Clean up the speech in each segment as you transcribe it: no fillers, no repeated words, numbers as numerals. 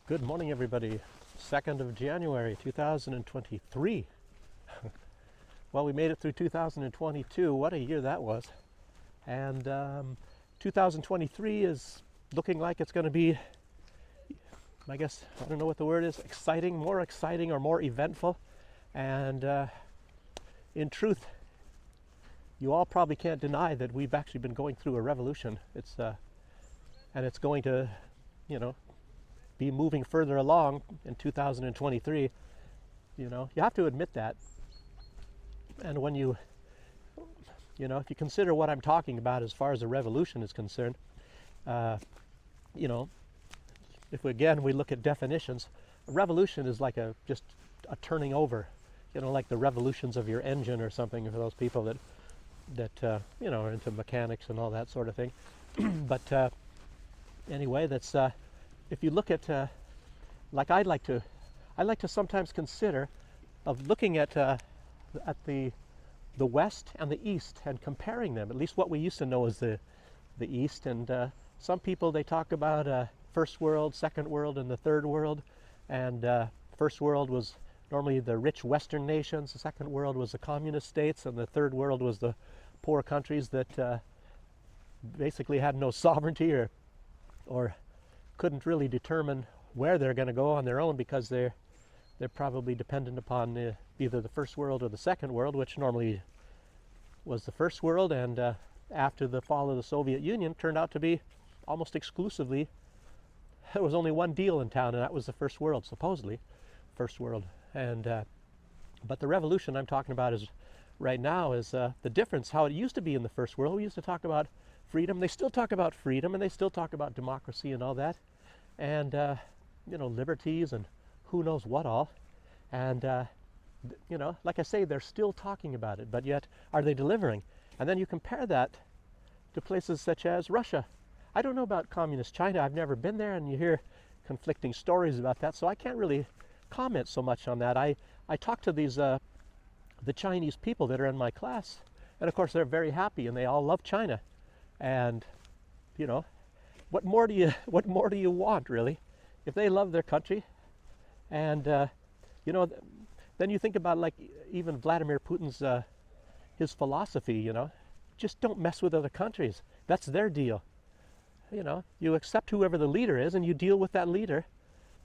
Good morning, everybody. 2nd of January, 2023. Well, we made it through 2022. What a year that was. And 2023 is looking like it's going to be, I guess, I don't know what the word is, exciting or more eventful. And in truth, you all probably can't deny that we've actually been going through a revolution. And it's going to, be moving further along in 2023. You have to admit that. And when if you consider what I'm talking about as far as a revolution is concerned, if we look at definitions, a revolution is like just a turning over, like the revolutions of your engine or something for those people that are into mechanics and all that sort of thing. But anyway, that's if you look at like I like to sometimes consider of looking at the West and the East and comparing them, at least what we used to know as the East. And some people, they talk about first world, second world, and the third world. And first world was normally the rich Western nations, the second world was the communist states, and the third world was the poor countries that basically had no sovereignty or couldn't really determine where they're going to go on their own, because they're probably dependent upon either the first world or the second world, which normally was the first world, and after the fall of the Soviet Union turned out to be almost exclusively, there was only one deal in town, and that was the first world, supposedly first world. And but the revolution I'm talking about is right now is the difference, how it used to be in the first world. We used to talk about freedom. They still talk about freedom, and they still talk about democracy and all that, and liberties and who knows what all. And like I say, they're still talking about it, but yet are they delivering? And then you compare that to places such as Russia. I don't know about communist China. I've never been there, and you hear conflicting stories about that, so I can't really comment so much on that. I talk to these the Chinese people that are in my class, and of course they're very happy and they all love China. And what more do you want, really, if they love their country? And then you think about, like, even Vladimir Putin's his philosophy. Just don't mess with other countries. That's their deal. You accept whoever the leader is, and you deal with that leader,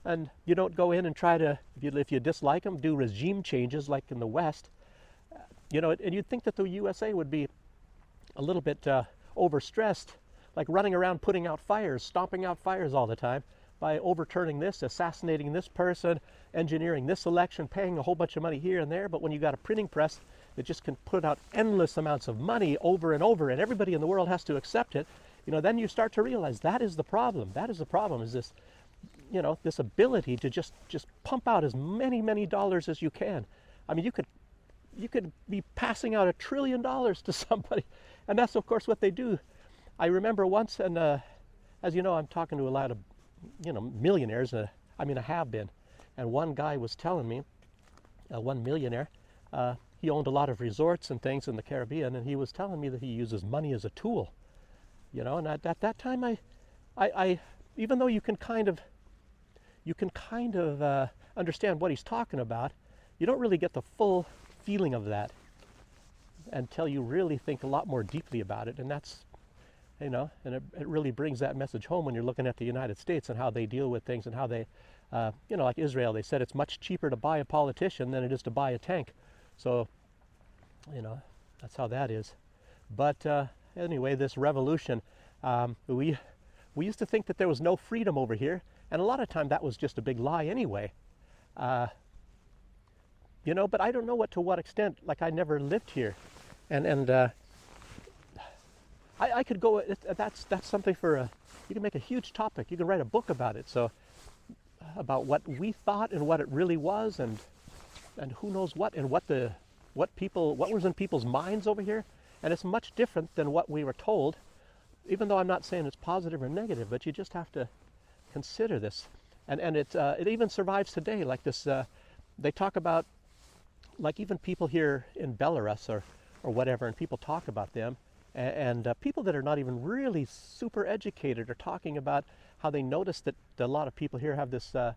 and you don't go in and try to, if you dislike them, do regime changes like in the West. And you'd think that the USA would be a little bit overstressed, like running around putting out fires, stomping out fires all the time by overturning this, assassinating this person, engineering this election, paying a whole bunch of money here and there. But when you got a printing press that just can put out endless amounts of money over and over, and everybody in the world has to accept it, then you start to realize that is the problem. That is the problem, is this, this ability to just pump out as many dollars as you can. I mean, you could be passing out $1 trillion to somebody, and that's of course what they do. I remember once, and as you know, I'm talking to a lot of millionaires. I have been, and one guy was telling me, one millionaire, he owned a lot of resorts and things in the Caribbean, and he was telling me that he uses money as a tool. And at that time, I even though you can kind of understand what he's talking about, you don't really get the full feeling of that until you really think a lot more deeply about it. And that's, and it really brings that message home when you're looking at the United States and how they deal with things, and how they, like Israel, they said it's much cheaper to buy a politician than it is to buy a tank. So, that's how that is. But anyway, this revolution, we used to think that there was no freedom over here, and a lot of time that was just a big lie anyway. But I don't know to what extent. Like, I never lived here, and I could go. That's something for you can make a huge topic. You can write a book about it. So about what we thought and what it really was, and who knows what, and what was in people's minds over here. And it's much different than what we were told. Even though I'm not saying it's positive or negative, but you just have to consider this. And it even survives today. Like this, they talk about, like, even people here in Belarus or whatever, and people talk about them, and people that are not even really super educated are talking about how they noticed that a lot of people here have this, and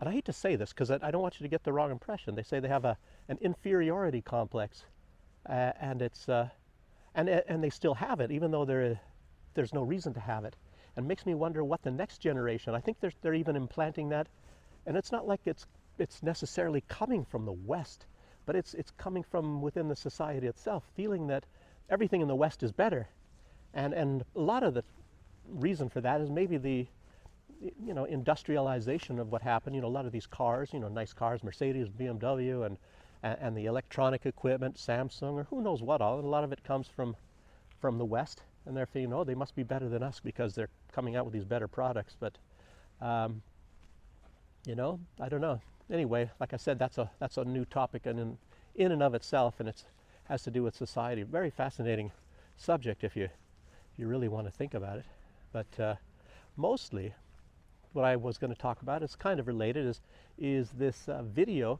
I hate to say this because I don't want you to get the wrong impression. They say they have an inferiority complex, and it's and they still have it, even though there's no reason to have it. And it makes me wonder what the next generation. I think they're even implanting that, and it's not like it's necessarily coming from the West, but it's coming from within the society itself, feeling that everything in the West is better, and a lot of the reason for that is maybe the industrialization of what happened. A lot of these cars, nice cars, Mercedes, BMW, and the electronic equipment, Samsung, or who knows what all. And a lot of it comes from the West, and they're thinking, oh, they must be better than us because they're coming out with these better products. But I don't know. Anyway, like I said, that's a new topic in and of itself, and it has to do with society. Very fascinating subject if you really want to think about it. But mostly, what I was going to talk about is kind of related. Is this video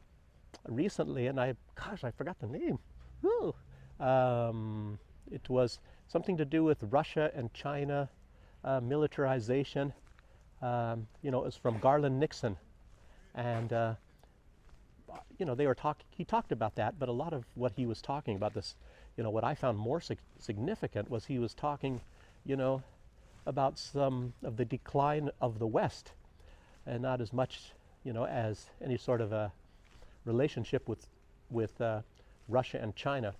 recently, and I forgot the name. Woo! It was something to do with Russia and China militarization. It was from Garland Nixon, and he talked about that. But a lot of what he was talking about, this, what I found more significant was he was talking, about some of the decline of the West, and not as much, as any sort of a relationship with Russia and China.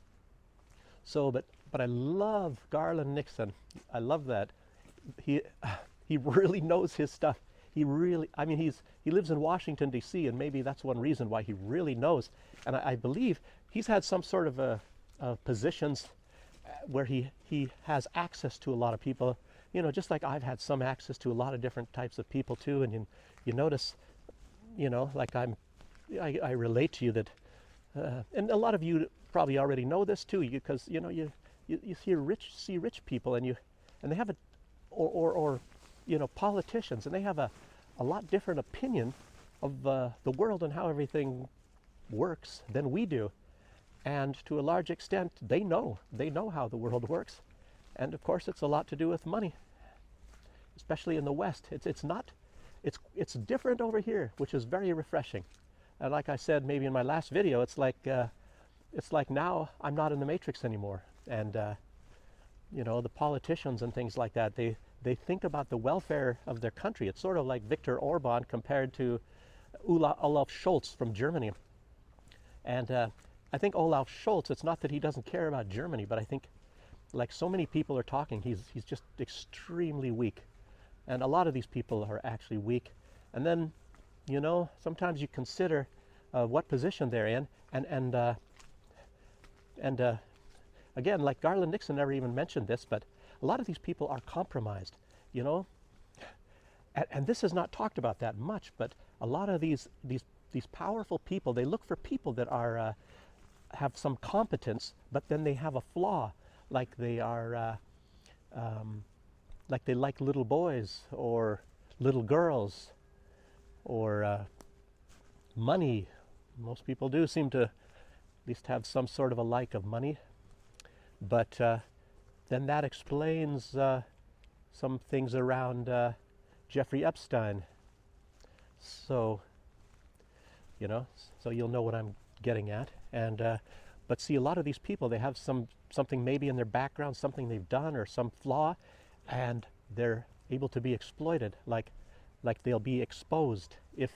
So, but I love Garland Nixon. I love that he really knows his stuff. He lives in Washington D.C., and maybe that's one reason why he really knows. And I believe he's had some sort of positions where he has access to a lot of people. Just like I've had some access to a lot of different types of people too. And you notice, like I relate to you that, and a lot of you probably already know this too, because you see rich people, and they have or politicians, and they have a lot different opinion of the world and how everything works than we do. And to a large extent, they know how the world works. And of course, it's a lot to do with money, especially in the West. It's different over here, which is very refreshing. And like I said, maybe in my last video, it's like now I'm not in the Matrix anymore. And the politicians and things like that, they think about the welfare of their country. It's sort of like Viktor Orban compared to Olaf Scholz from Germany. And I think Olaf Scholz, it's not that he doesn't care about Germany, but I think, like so many people are talking, he's just extremely weak. And a lot of these people are actually weak. And then, sometimes you consider what position they're in. And again, like Garland Nixon never even mentioned this, but a lot of these people are compromised, And this is not talked about that much, but a lot of these powerful people, they look for people that are have some competence, but then they have a flaw. Like they are, like they like little boys or little girls or money. Most people do seem to at least have some sort of a like of money. But then that explains some things around Jeffrey Epstein. So, so you'll know what I'm getting at. And but see, a lot of these people, they have something maybe in their background, something they've done or some flaw, and they're able to be exploited. Like they'll be exposed if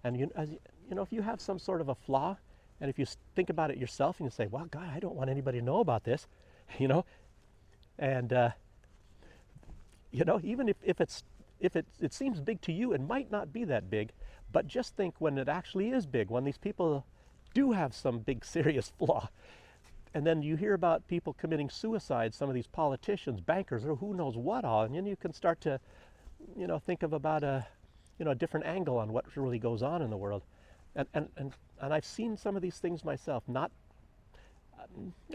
if you have some sort of a flaw, and if you think about it yourself and you say, well, God, I don't want anybody to know about this, and even if it seems big to you, it might not be that big. But just think when it actually is big, when these people do have some big serious flaw, and then you hear about people committing suicide, some of these politicians, bankers, or who knows what all, and then you can start to think of about a different angle on what really goes on in the world. And I've seen some of these things myself. Not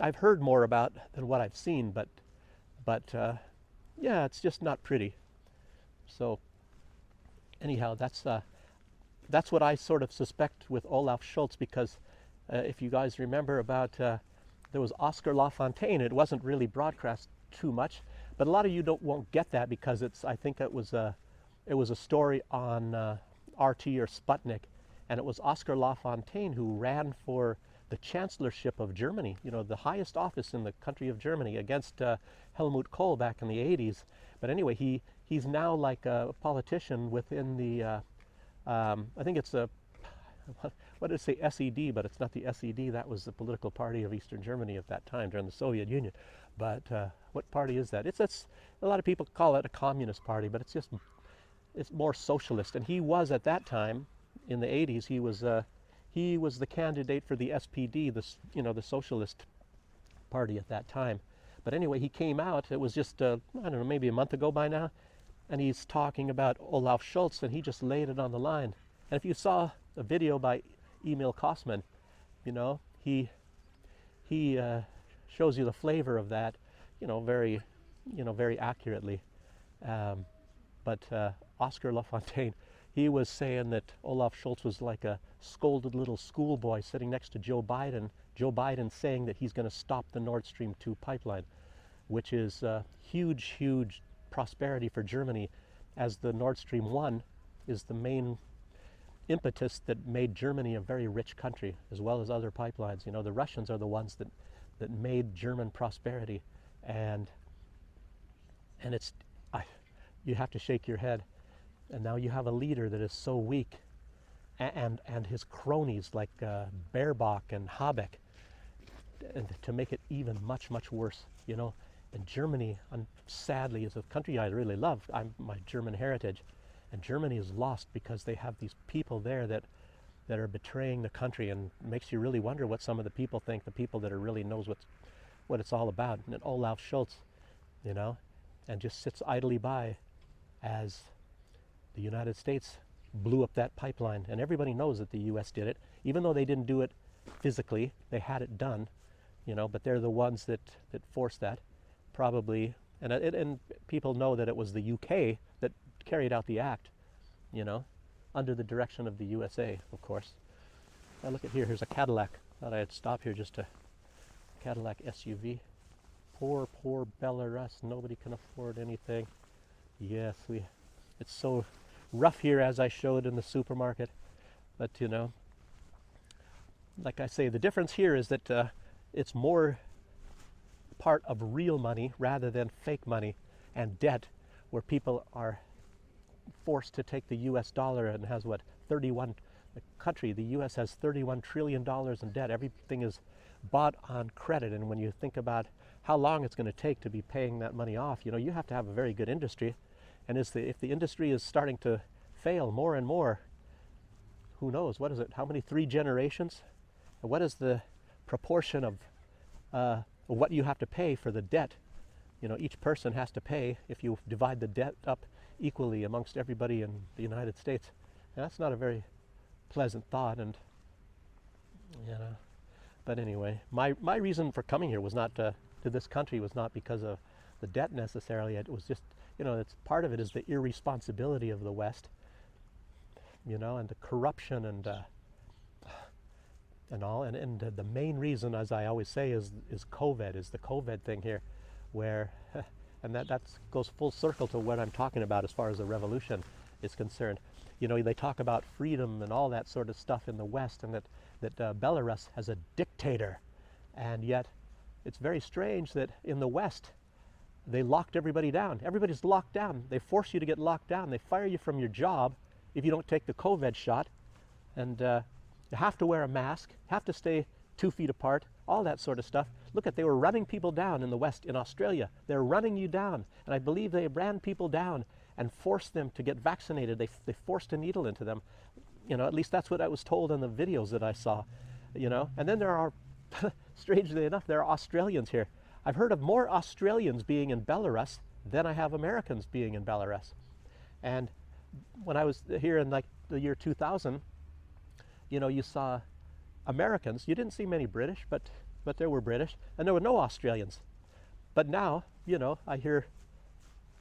I've heard more about than what I've seen, but yeah, it's just not pretty. So anyhow, that's what I sort of suspect with Olaf Scholz, because if you guys remember about there was Oscar LaFontaine. It wasn't really broadcast too much, but a lot of you won't get that because I think it was it was a story on RT or Sputnik, and it was Oscar Lafontaine who ran for the chancellorship of Germany, you know, the highest office in the country of Germany, against Helmut Kohl back in the 80s. But anyway, he's now like a politician within the, I think it's a, what did it say, SED, but it's not the SED. That was the political party of Eastern Germany at that time during the Soviet Union. But what party is that? It's a lot of people call it a communist party, but it's more socialist. And he was at that time in the 80s. He was the candidate for the SPD, the socialist party at that time. But anyway, he came out. It was just I don't know, maybe a month ago by now, and he's talking about Olaf Scholz, and he just laid it on the line. And if you saw a video by Emil Kosman, you know, he shows you the flavor of that, you know, very accurately. But Oscar Lafontaine, he was saying that Olaf Scholz was like a scolded little schoolboy sitting next to Joe Biden. Joe Biden saying that he's going to stop the Nord Stream 2 pipeline, which is huge, huge prosperity for Germany, as the Nord Stream 1 is the main impetus that made Germany a very rich country, as well as other pipelines. You know, the Russians are the ones that made German prosperity, and it's, you have to shake your head. And now you have a leader that is so weak, and his cronies like Baerbock and Habeck, and to make it even much, much worse, you know. And Germany, sadly, is a country I really love. I'm my German heritage, and Germany is lost because they have these people there that are betraying the country, and it makes you really wonder what some of the people think, the people that are really knows what it's all about. And Olaf Scholz, you know, and just sits idly by as the United States blew up that pipeline. And everybody knows that the U.S. did it, even though they didn't do it physically. They had it done, you know, but they're the ones that forced that, probably. And people know that it was the UK that carried out the act, you know, under the direction of the USA, of course. Now look at here, here's a Cadillac. Thought I'd stop here just to, Cadillac SUV. Poor, poor Belarus, nobody can afford anything. Yes, it's so rough here, as I showed in the supermarket. But, you know, like I say, the difference here is that it's more part of real money rather than fake money and debt, where people are forced to take the US dollar, and has what, 31, the country, the US has $31 trillion in debt. Everything is bought on credit, and when you think about how long it's going to take to be paying that money off, you know, you have to have a very good industry. And if the industry is starting to fail more and more, who knows, what is it, how many, 3 generations? And what is the proportion of what you have to pay for the debt? You know, each person has to pay, if you divide the debt up equally amongst everybody in the United States. And that's not a very pleasant thought, and, you know, but anyway, my reason for coming here was not to this country was not because of the debt necessarily. It was just, you know, it's part of it is the irresponsibility of the West, you know, and the corruption and all. And the main reason, as I always say, is COVID, is the COVID thing here, where, and that goes full circle to what I'm talking about as far as the revolution is concerned. You know, they talk about freedom and all that sort of stuff in the West, and that Belarus has a dictator, and yet it's very strange that in the West they locked everybody down. Everybody's locked down. They force you to get locked down. They fire you from your job if you don't take the COVID shot, and you have to wear a mask, have to stay 2 feet apart, all that sort of stuff. Look at, they were running people down in the West, in Australia. They're running you down, and I believe they ran people down and forced them to get vaccinated. They forced a needle into them. You know, at least that's what I was told in the videos that I saw, you know. And then there are, strangely enough, there are Australians here. I've heard of more Australians being in Belarus than I have Americans being in Belarus. And when I was here in like the year 2000, you know, you saw Americans. You didn't see many British, but there were British, and there were no Australians. But now, you know, I hear,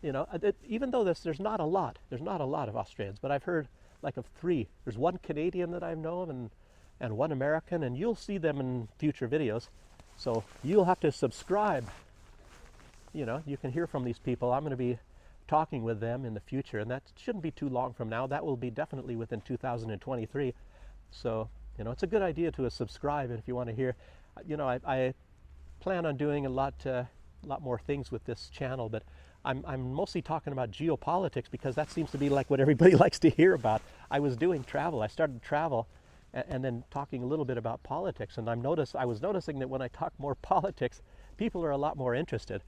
you know, even though there's not a lot of Australians, but I've heard like of 3. There's 1 Canadian that I know of, and 1 American, and you'll see them in future videos. So you'll have to subscribe. You know, you can hear from these people. I'm going to be talking with them in the future, and that shouldn't be too long from now. That will be definitely within 2023. So, it's a good idea to subscribe, and if you want to hear, I plan on doing a lot more things with this channel, but I'm mostly talking about geopolitics because that seems to be like what everybody likes to hear about. I was doing travel. I started travel and then talking a little bit about politics, and I was noticing that when I talk more politics, people are a lot more interested.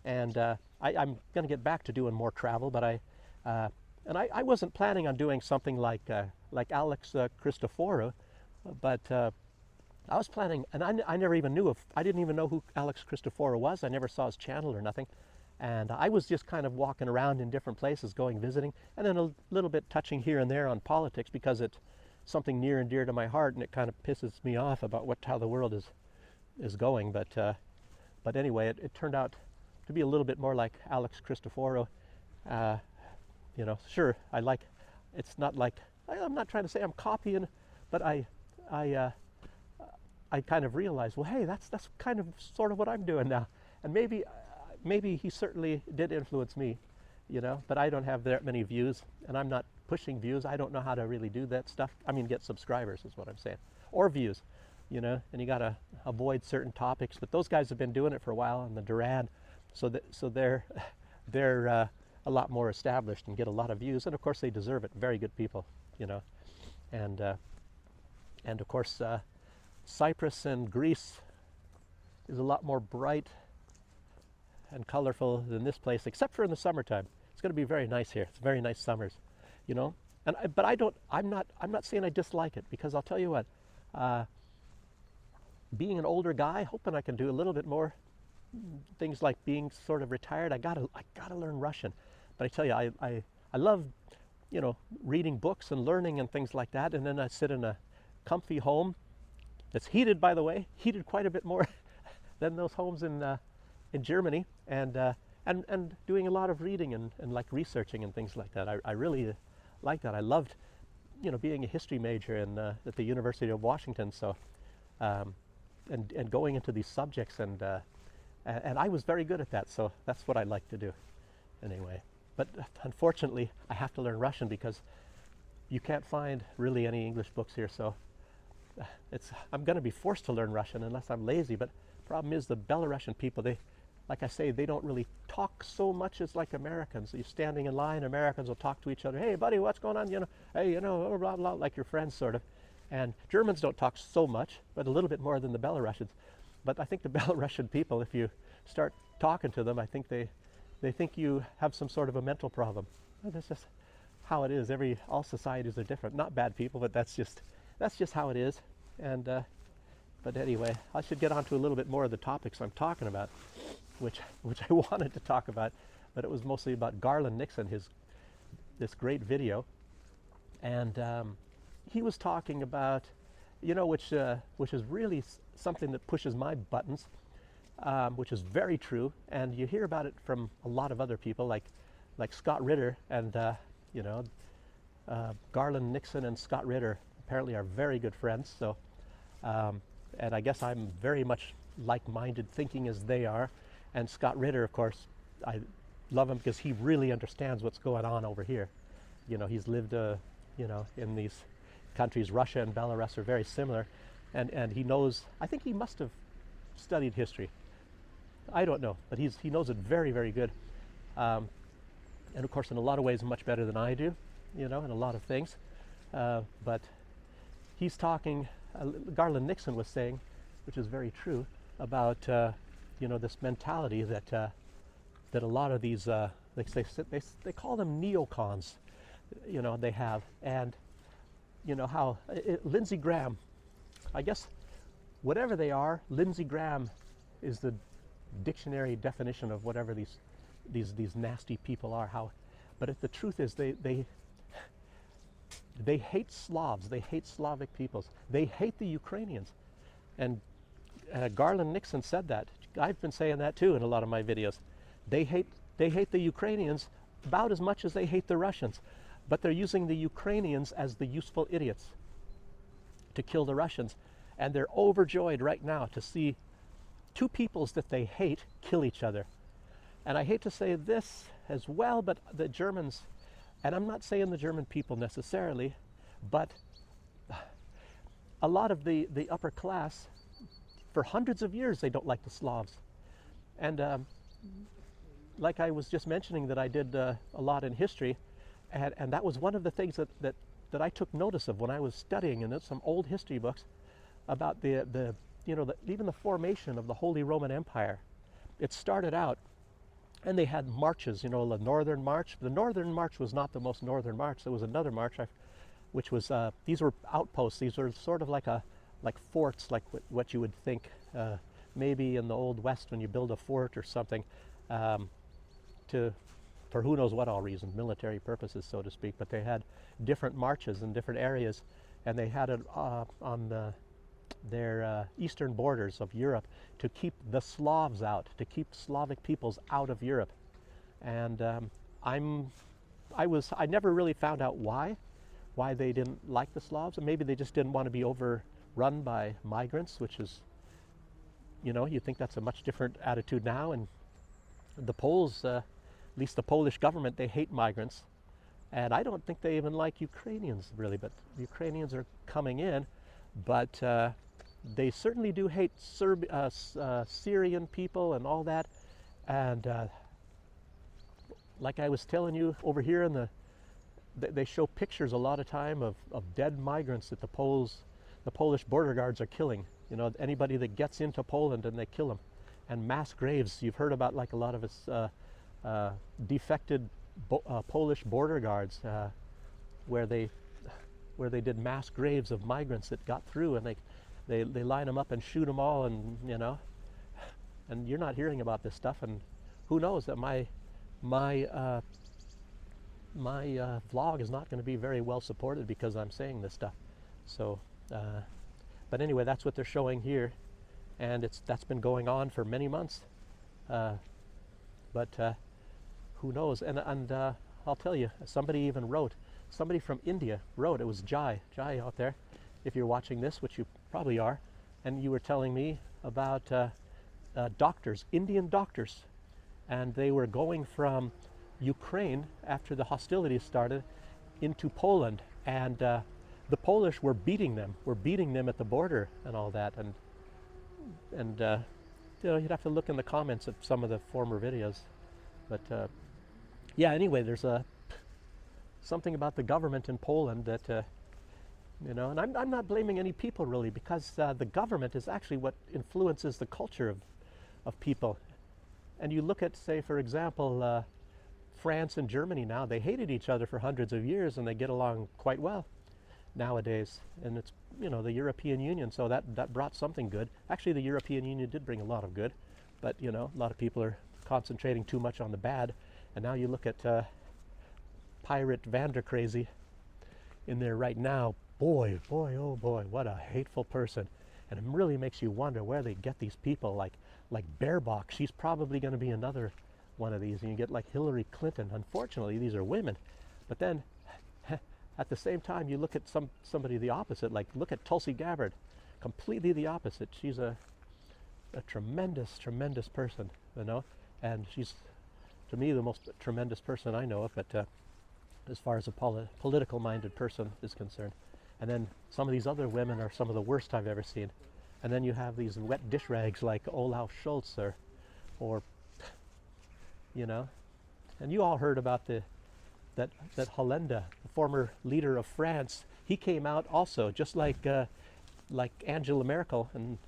And I'm going to get back to doing more travel, but I wasn't planning on doing something like Alex Christoforou, but I was planning, and I never even knew I didn't even know who Alex Christoforou was. I never saw his channel or nothing. And I was just kind of walking around in different places, going visiting, and then a little bit touching here and there on politics because it's something near and dear to my heart, and it kind of pisses me off about how the world is going. But anyway, it turned out to be a little bit more like Alex Christoforou. Sure, it's not like, I'm not trying to say I'm copying, but I kind of realized, well, hey, that's kind of sort of what I'm doing now. And maybe he certainly did influence me, but I don't have that many views, and I'm not pushing views. I don't know how to really do that stuff. I mean, get subscribers is what I'm saying, or views, and you got to avoid certain topics. But those guys have been doing it for a while on the Duran, so they're a lot more established and get a lot of views, and of course they deserve it. Very good people, and of course Cyprus and Greece is a lot more bright and colorful than this place, except for in the summertime. It's going to be very nice here. It's very nice summers, but I'm not saying I dislike it, because I'll tell you what, being an older guy, hoping I can do a little bit more things like being sort of retired. I gotta learn Russian. But I tell you, I love, reading books and learning and things like that. And then I sit in a comfy home that's heated, by the way, heated quite a bit more than those homes in Germany, and doing a lot of reading and like researching and things like that. I really like that. I loved, being a history major at the University of Washington. So, and going into these subjects, and I was very good at that. So that's what I like to do, anyway. But unfortunately, I have to learn Russian because you can't find really any English books here. So I'm going to be forced to learn Russian unless I'm lazy. But the problem is the Belarusian people, like I say, they don't really talk so much as like Americans. You're standing in line, Americans will talk to each other. Hey, buddy, what's going on? Hey, blah, blah, blah, like your friends, sort of. And Germans don't talk so much, but a little bit more than the Belarusians. But I think the Belarusian people, if you start talking to them, I think they think you have some sort of a mental problem. That's just how it is. All societies are different. Not bad people, but that's just how it is. And but anyway, I should get on to a little bit more of the topics I'm talking about, which I wanted to talk about, but it was mostly about Garland Nixon, this great video, and he was talking about, which is really something that pushes my buttons, which is very true, and you hear about it from a lot of other people, like Scott Ritter, and Garland Nixon and Scott Ritter apparently are very good friends. So, and I guess I'm very much like-minded thinking as they are. And Scott Ritter, of course, I love him because he really understands what's going on over here. He's lived, in these countries. Russia and Belarus are very similar, and he knows. I think he must have studied history. I don't know, but he knows it very, very good. And of course, in a lot of ways, much better than I do. In a lot of things. But he's talking. Garland Nixon was saying, which is very true, about this mentality that a lot of these they call them neocons, they have, and how Lindsey Graham, I guess, whatever they are, Lindsey Graham is the dictionary definition of whatever these nasty people are. But the truth is they hate Slavs. They hate Slavic peoples. They hate the Ukrainians. And Garland Nixon said that. I've been saying that too in a lot of my videos. They hate the Ukrainians about as much as they hate the Russians. But they're using the Ukrainians as the useful idiots to kill the Russians. And they're overjoyed right now to see two peoples that they hate kill each other. And I hate to say this, as well, but the Germans, and I'm not saying the German people necessarily, but a lot of the upper class, for hundreds of years, they don't like the Slavs. And like I was just mentioning that I did a lot in history, and that was one of the things that I took notice of when I was studying in some old history books about even the formation of the Holy Roman Empire. It started out, and they had marches, the Northern March. The Northern March was not the most northern march. There was another march, which was, these were outposts. These were sort of like forts, like what you would think maybe in the Old West when you build a fort or something, for who knows what all reasons, military purposes, so to speak. But they had different marches in different areas, and they had it on their eastern borders of Europe to keep the Slavs out, to keep Slavic peoples out of Europe. And I never really found out why they didn't like the Slavs, and maybe they just didn't want to be overrun by migrants, which is, you think that's a much different attitude now. And the Poles, at least the Polish government, they hate migrants, and I don't think they even like Ukrainians really, but the Ukrainians are coming in, but they certainly do hate Syrian people and all that. And like I was telling you over here they show pictures a lot of time of dead migrants that the Polish border guards are killing. Anybody that gets into Poland, and they kill them. And mass graves. You've heard about like a lot of us defected Polish border guards where they did mass graves of migrants that got through, and they line them up and shoot them all, and and you're not hearing about this stuff. And who knows that my vlog is not going to be very well supported because I'm saying this stuff. So but anyway, that's what they're showing here, and that's been going on for many months. But who knows? And I'll tell you, somebody from India wrote, it was Jai out there, if you're watching this, which you probably are, and you were telling me about doctors, Indian doctors, and they were going from Ukraine after the hostilities started into Poland, and the Polish were beating them at the border and all that, and you'd have to look in the comments at some of the former videos. But yeah, anyway, there's something about the government in Poland that and I'm not blaming any people really, because the government is actually what influences the culture of people. And you look at, say, for example, France and Germany now, they hated each other for hundreds of years, and they get along quite well nowadays. And it's, the European Union, so that brought something good. Actually, the European Union did bring a lot of good, but, a lot of people are concentrating too much on the bad. And now you look at Pirate Vandercrazy in there right now. Boy, oh boy, what a hateful person. And it really makes you wonder where they get these people like Baerbock. She's probably going to be another one of these. And you get like Hillary Clinton. Unfortunately, these are women. But then at the same time, you look at somebody the opposite. Like, look at Tulsi Gabbard. Completely the opposite. She's a tremendous person, and she's, to me, the most tremendous person I know of, but as far as a political-minded person is concerned. And then some of these other women are some of the worst I've ever seen. And then you have these wet dish rags like Olaf Scholz, or and you all heard about that Hollande, the former leader of France. He came out also, just like Angela Merkel, and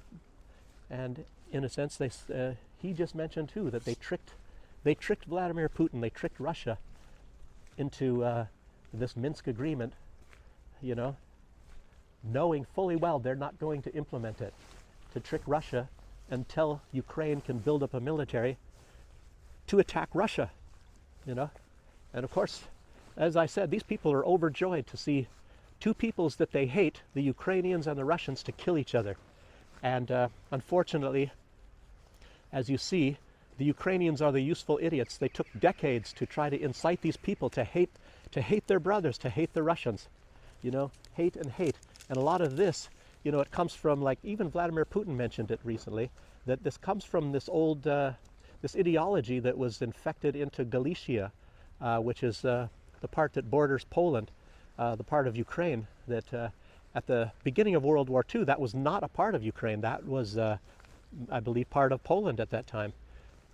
in a sense, he just mentioned too that they tricked Vladimir Putin, they tricked Russia into this Minsk agreement, knowing fully well they're not going to implement it, to trick Russia until Ukraine can build up a military to attack Russia, And of course, as I said, these people are overjoyed to see two peoples that they hate, the Ukrainians and the Russians, to kill each other. And unfortunately, as you see, the Ukrainians are the useful idiots. They took decades to try to incite these people to hate their brothers, to hate the Russians. Hate and hate. And a lot of this, it comes from, like, even Vladimir Putin mentioned it recently, that this comes from this this ideology that was infected into Galicia, which is the part that borders Poland, the part of Ukraine that at the beginning of World War II, that was not a part of Ukraine. That was, I believe, part of Poland at that time.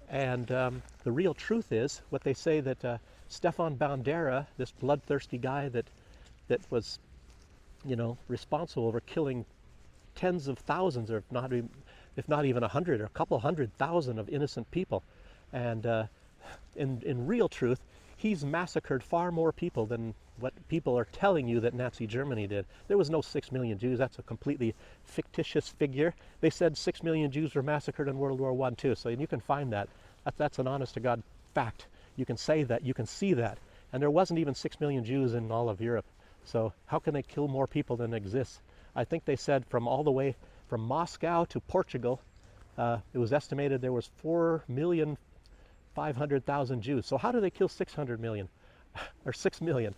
And the real truth is, what they say that Stefan Bandera, this bloodthirsty guy that was, responsible for killing tens of thousands, or if not even 100 or a couple 100,000 of innocent people, and in real truth, he's massacred far more people than what people are telling you that Nazi Germany did. There was no 6 million Jews. That's a completely fictitious figure. They said 6 million Jews were massacred in World War I too. So you can find that. That's an honest to God fact. You can say that. You can see that. And there wasn't even 6 million Jews in all of Europe. So how can they kill more people than exists? I think they said from all the way from Moscow to Portugal, it was estimated there was 4,500,000 Jews. So how do they kill 600 million or 6 million?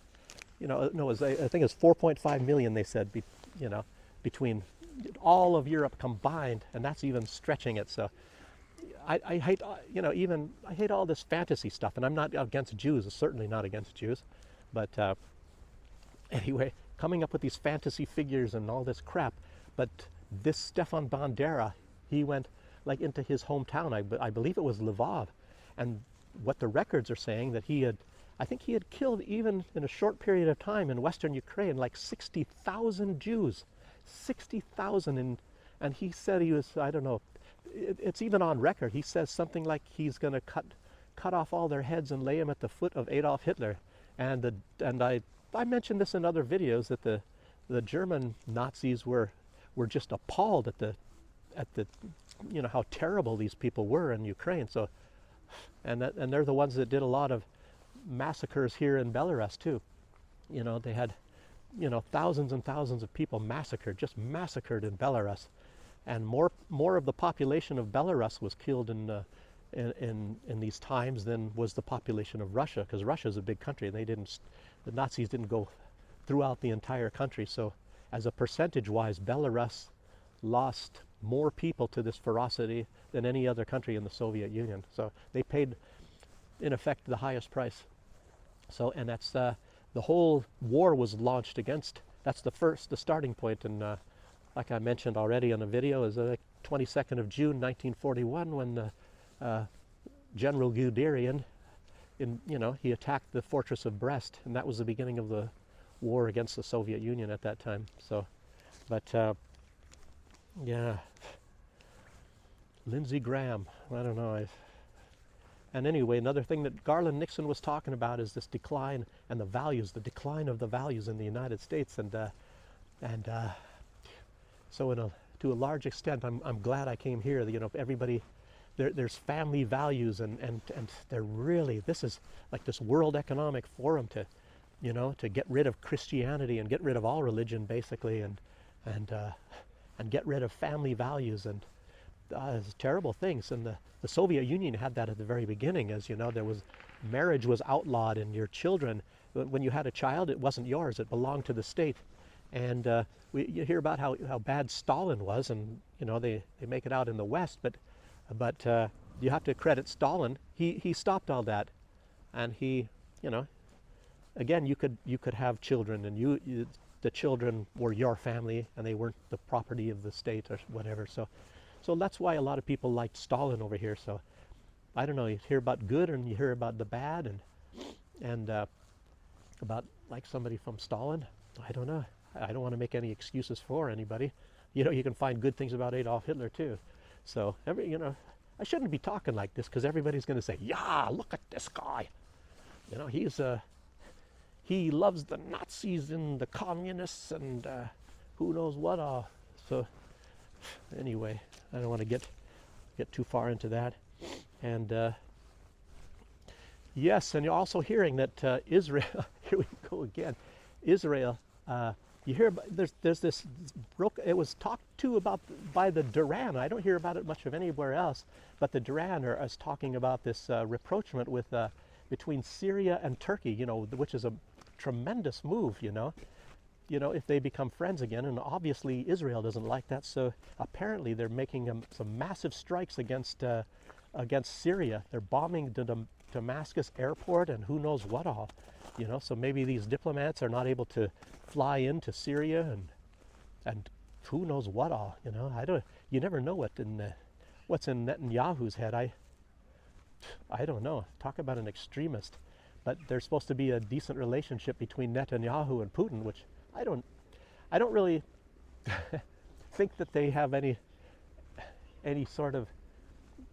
No, I think it was 4.5 million, they said, between all of Europe combined, and that's even stretching it. So I hate, I hate all this fantasy stuff, and I'm not against Jews, certainly not against Jews, but anyway, coming up with these fantasy figures and all this crap. But this Stefan Bandera, he went like into his hometown, I believe it was Lvov, and what the records are saying that I think he had killed, even in a short period of time in Western Ukraine, like 60,000 Jews, 60,000, and he said he was, I don't know, it's even on record. He says something like he's going to cut off all their heads and lay them at the foot of Adolf Hitler. And I mentioned this in other videos that the German Nazis were just appalled at the how terrible these people were in Ukraine. So, and they're the ones that did a lot of massacres here in Belarus too. They had thousands and thousands of people just massacred in Belarus, and more of the population of Belarus was killed in these times than was the population of Russia, because Russia is a big country. The Nazis didn't go throughout the entire country. So as a percentage-wise, Belarus lost more people to this ferocity than any other country in the Soviet Union. So they paid, in effect, the highest price. So, and that's the whole war was launched against. That's the starting point. And like I mentioned already in a video, is the 22nd of June, 1941, when General Guderian, he attacked the fortress of Brest, and that was the beginning of the war against the Soviet Union at that time. So, but yeah, Lindsey Graham, I don't know. And anyway, another thing that Garland Nixon was talking about is this decline and the values, the decline of the values in the United States, and so to a large extent, I'm glad I came here. Everybody, there's family values, and they're really, this is like this World Economic Forum to get rid of Christianity and get rid of all religion basically, and get rid of family values, and terrible things. And the Soviet Union had that at the very beginning. As you know, marriage was outlawed, and your children, when you had a child, it wasn't yours, it belonged to the state. And you hear about how bad Stalin was, and they make it out in the West, but you have to credit Stalin. He stopped all that, and he, again, you could have children, and the children were your family, and they weren't the property of the state or whatever. So that's why a lot of people liked Stalin over here. So I don't know, you hear about good and you hear about the bad, and about like somebody from Stalin. I don't know. I don't want to make any excuses for anybody. You can find good things about Adolf Hitler too. So I shouldn't be talking like this, because everybody's going to say, "Yeah, look at this guy. He loves the Nazis and the communists and who knows what all." So anyway, I don't want to get too far into that. And yes, and you're also hearing that Israel. Here we go again. Israel. You hear about, there's this it was talked to about by the Duran. I don't hear about it much of anywhere else, but the Duran is talking about this rapprochement with between Syria and Turkey, which is a tremendous move, if they become friends again. And obviously Israel doesn't like that, so apparently they're making some massive strikes against against Syria. They're bombing the Damascus airport and who knows what all. So maybe these diplomats are not able to fly into Syria and who knows what all. You never know what's in Netanyahu's head. I don't know. Talk about an extremist. But there's supposed to be a decent relationship between Netanyahu and Putin, which I don't really think that they have any sort of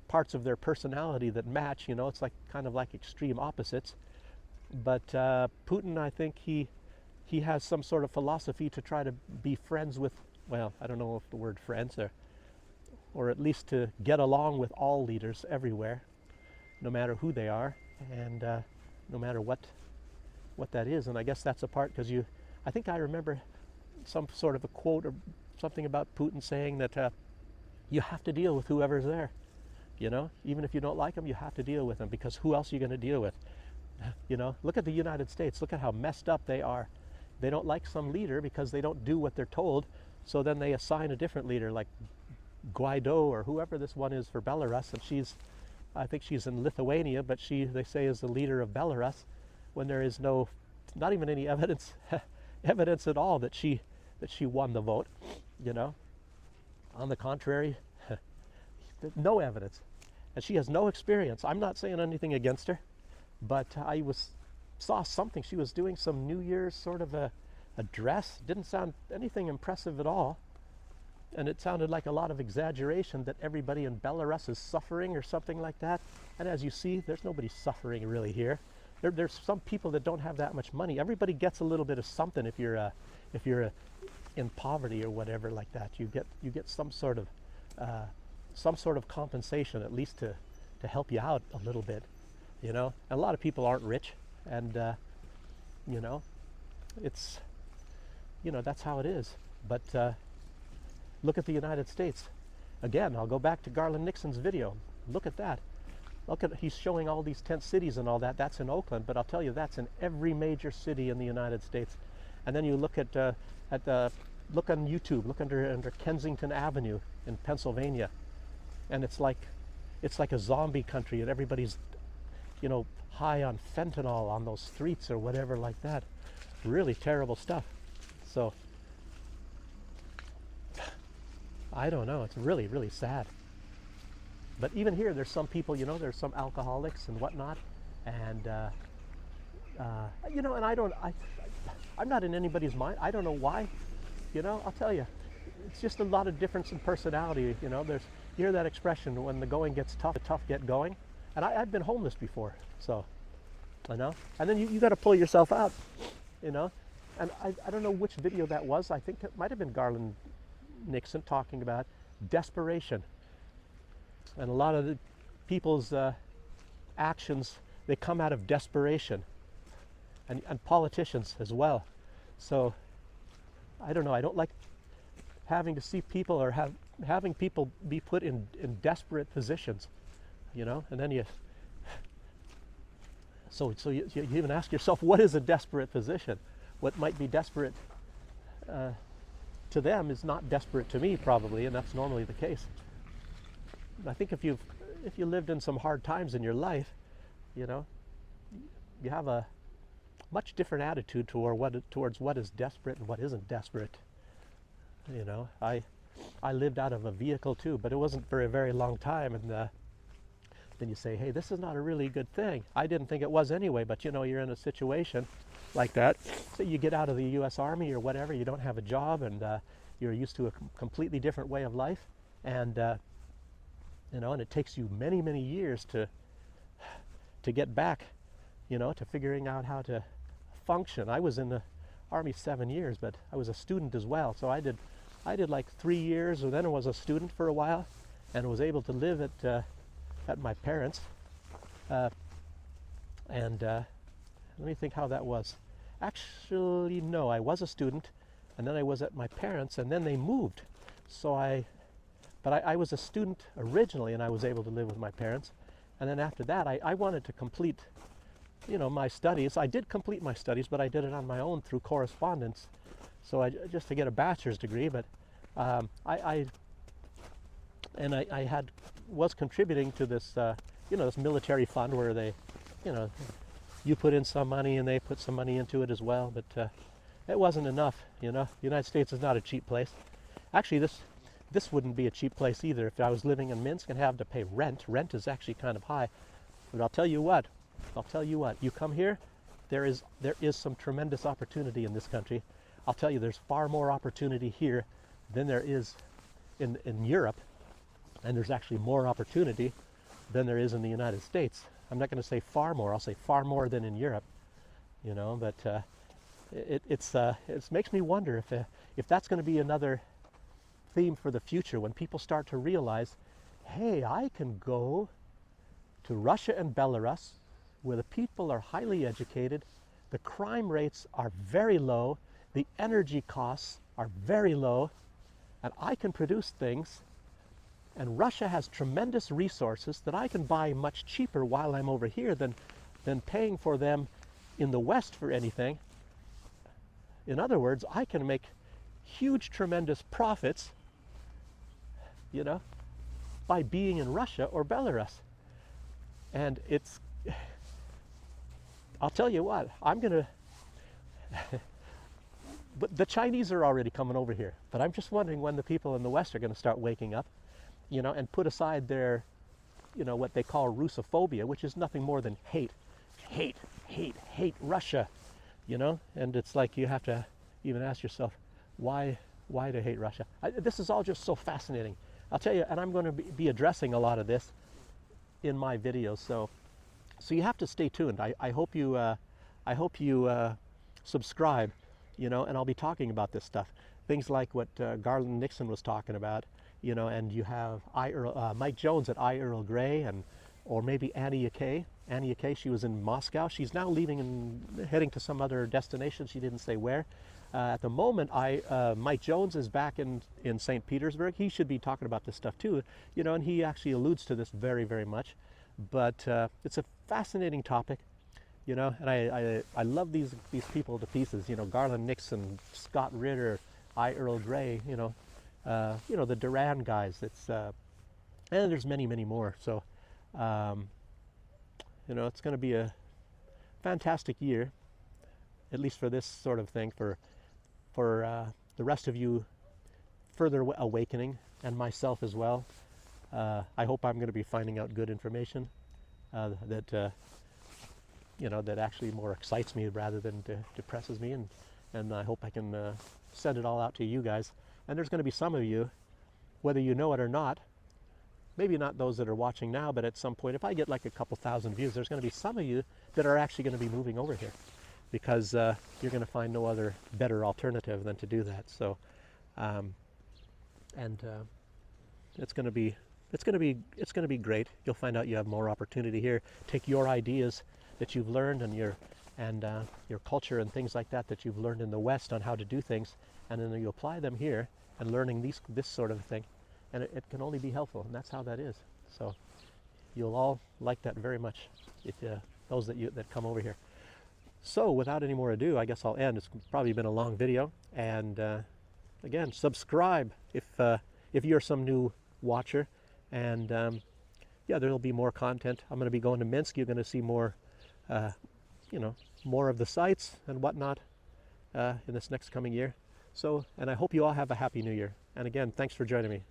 parts of their personality that match. It's kind of like extreme opposites. But Putin, I think he has some sort of philosophy to try to be friends with, well, I don't know if the word friends or at least to get along with all leaders everywhere, no matter who they are, and no matter what that is. And I guess that's a part, because I think I remember some sort of a quote or something about Putin saying that you have to deal with whoever's there. Even if you don't like them, you have to deal with them, because who else are you going to deal with? Look at the United States. Look at how messed up they are. They don't like some leader because they don't do what they're told, so then they assign a different leader, like Guaido or whoever this one is for Belarus, and I think she's in Lithuania, but they say is the leader of Belarus, when there is not even any evidence at all that she won the vote. On the contrary, no evidence, and she has no experience. I'm not saying anything against her, but I saw something. She was doing some New Year's sort of a address. Didn't sound anything impressive at all. And it sounded like a lot of exaggeration that everybody in Belarus is suffering or something like that. And as you see, there's nobody suffering really here. There's some people that don't have that much money. Everybody gets a little bit of something if you're in poverty or whatever like that. You get some sort of compensation, at least to help you out a little bit. And a lot of people aren't rich, and it's that's how it is. But look at the United States. Again, I'll go back to Garland Nixon's video. Look at that. He's showing all these tent cities and all that. That's in Oakland, but I'll tell you, that's in every major city in the United States. And then you look look on YouTube. Look under Kensington Avenue in Pennsylvania, and it's like a zombie country, and everybody's high on fentanyl on those streets or whatever like that. Really terrible stuff. So I don't know. It's really, really sad. But even here, there's some people, there's some alcoholics and whatnot, and and I'm not in anybody's mind. I don't know why. I'll tell you, it's just a lot of difference in personality. You hear that expression, when the going gets tough, the tough get going. And I've been homeless before, so and then you got to pull yourself out, And I don't know which video that was. I think it might have been Garland Nixon talking about desperation, and a lot of the people's actions, they come out of desperation, and politicians as well. So I don't know. I don't like having to see people or having people be put in desperate positions, and then so you even ask yourself, what is a desperate position? What might be desperate to them is not desperate to me, probably, and that's normally the case. I think if you lived in some hard times in your life, you have a much different attitude towards what is desperate and what isn't desperate. I lived out of a vehicle too, but it wasn't for a very long time, and then you say, hey, this is not a really good thing. I didn't think it was anyway, but you're in a situation like that. So you get out of the U.S. Army or whatever, you don't have a job, and you're used to a completely different way of life, and and it takes you many, many years to get back, to figuring out how to function. I was in the Army 7 years, but I was a student as well, so I did like 3 years, and then I was a student for a while, and was able to live at my parents, and let me think how that was. Actually, no, I was a student, and then I was at my parents, and then they moved. So I was a student originally, and I was able to live with my parents. And then after that, I wanted to complete, my studies. I did complete my studies, but I did it on my own through correspondence. So just to get a bachelor's degree, but I had was contributing to this, this military fund where they, you know, you put in some money and they put some money into it as well, but it wasn't enough. The United States is not a cheap place. Actually, this wouldn't be a cheap place either. If I was living in Minsk and have to pay rent, rent is actually kind of high. But I'll tell you what, you come here, there is some tremendous opportunity in this country. I'll tell you, there's far more opportunity here than there is in Europe, and there's actually more opportunity than there is in the United States. I'm not going to say far more, I'll say far more than in Europe, but it makes me wonder if that's going to be another theme for the future, when people start to realize, hey, I can go to Russia and Belarus where the people are highly educated, the crime rates are very low, the energy costs are very low, and I can produce things, and Russia has tremendous resources that I can buy much cheaper while I'm over here than paying for them in the West for anything. In other words, I can make huge, tremendous profits, by being in Russia or Belarus. And I'll tell you what, but the Chinese are already coming over here. But I'm just wondering when the people in the West are going to start waking up, and put aside their, what they call Russophobia, which is nothing more than hate Russia, And it's like you have to even ask yourself, why to hate Russia? This is all just so fascinating. I'll tell you, and I'm going to be addressing a lot of this in my videos, so you have to stay tuned. I hope you subscribe, and I'll be talking about this stuff. Things like what Garland Nixon was talking about, and you have Mike Jones at Earl Grey, or maybe Annie Akay. Annie Akay, she was in Moscow. She's now leaving and heading to some other destination. She didn't say where. At the moment, Mike Jones is back in St. Petersburg. He should be talking about this stuff too, and he actually alludes to this very, very much. But it's a fascinating topic, and I love these people to pieces. Garland Nixon, Scott Ritter, Earl Grey, the Duran guys. And there's many, many more. So, it's going to be a fantastic year, at least for this sort of thing, for the rest of you further awakening, and myself as well. I hope I'm going to be finding out good information that actually more excites me rather than depresses me, and I hope I can send it all out to you guys. And there's going to be some of you, whether you know it or not, maybe not those that are watching now, but at some point, if I get like a couple thousand views, there's going to be some of you that are actually going to be moving over here, because you're going to find no other better alternative than to do that. So, it's going to be great. You'll find out you have more opportunity here. Take your ideas that you've learned and your culture and things like that you've learned in the West on how to do things, and then you apply them here and learning this sort of thing, and it can only be helpful, and that's how that is. So you'll all like that very much, if those that come over here. So without any more ado, I guess I'll end. It's probably been a long video, and again, subscribe if you're some new watcher, and yeah, there'll be more content. I'm going to be going to Minsk. You're going to see more, more of the sites and whatnot in this next coming year. So, and I hope you all have a happy new year. And again, thanks for joining me.